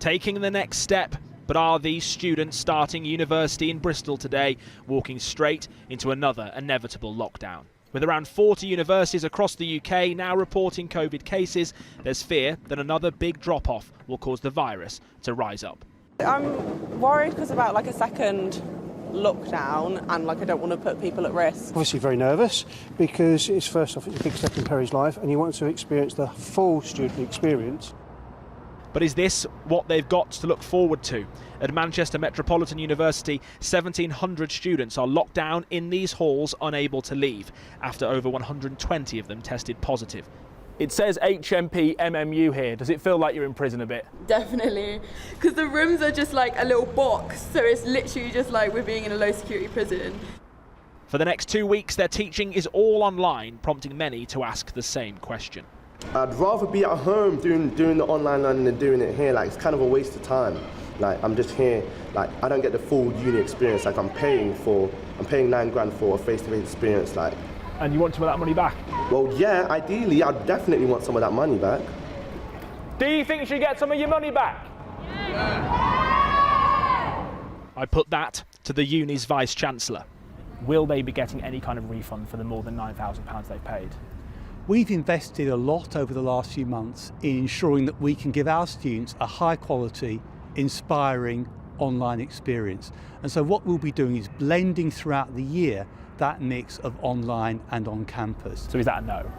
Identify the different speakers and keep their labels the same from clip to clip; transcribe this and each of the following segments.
Speaker 1: taking the next step. But are these students starting university in Bristol today walking straight into another inevitable lockdown? With around 40 universities across the UK now reporting COVID cases, there's fear that another big drop-off will cause the virus to rise up.
Speaker 2: I'm worried because about a second lockdown, and I don't want to put people at risk.
Speaker 3: Obviously very nervous because it's first off, it's a big step in Perry's life and he wants to experience the full student experience.
Speaker 1: But is this what they've got to look forward to? At Manchester Metropolitan University, 1,700 students are locked down in these halls, unable to leave, after over 120 of them tested positive. It says HMP MMU here. Does it feel like you're in prison a bit?
Speaker 4: Definitely, because the rooms are just like a little box, so it's literally just like we're being in a low security prison.
Speaker 1: For the next 2 weeks, their teaching is all online, prompting many to ask the same question.
Speaker 5: I'd rather be at home doing the online learning than doing it here. It's kind of a waste of time. I'm just here, I don't get the full uni experience. I'm paying £9 for a face-to-face experience.
Speaker 1: And you want some of that money back?
Speaker 5: Well, yeah, ideally, I'd definitely want some of that money back.
Speaker 1: Do you think you should get some of your money back? Yeah. I put that to the uni's Vice-Chancellor. Will they be getting any kind of refund for the more than £9,000 they've paid?
Speaker 6: We've invested a lot over the last few months in ensuring that we can give our students a high quality, inspiring online experience. And so what we'll be doing is blending throughout the year that mix of online and on campus.
Speaker 1: So is that a no?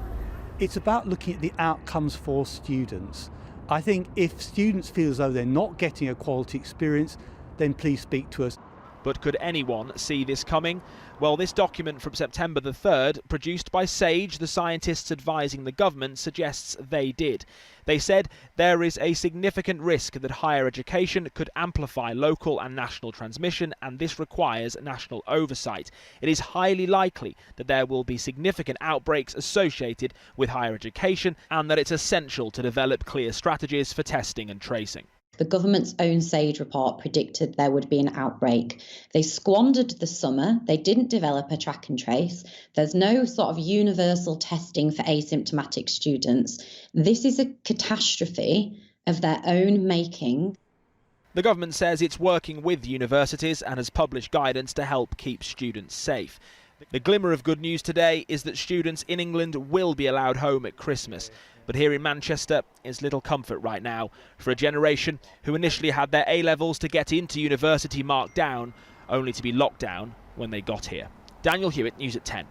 Speaker 6: It's about looking at the outcomes for students. I think if students feel as though they're not getting a quality experience, then please speak to us.
Speaker 1: But could anyone see this coming? Well, this document from September the 3rd, produced by SAGE, the scientists advising the government, suggests they did. They said there is a significant risk that higher education could amplify local and national transmission, and this requires national oversight. It is highly likely that there will be significant outbreaks associated with higher education, and that it's essential to develop clear strategies for testing and tracing.
Speaker 7: The government's own SAGE report predicted there would be an outbreak. They squandered the summer. They didn't develop a track and trace. There's no sort of universal testing for asymptomatic students. This is a catastrophe of their own making.
Speaker 1: The government says it's working with universities and has published guidance to help keep students safe. The glimmer of good news today is that students in England will be allowed home at Christmas. But here in Manchester, it's little comfort right now for a generation who initially had their A-levels to get into university marked down, only to be locked down when they got here. Daniel Hewitt, News at 10.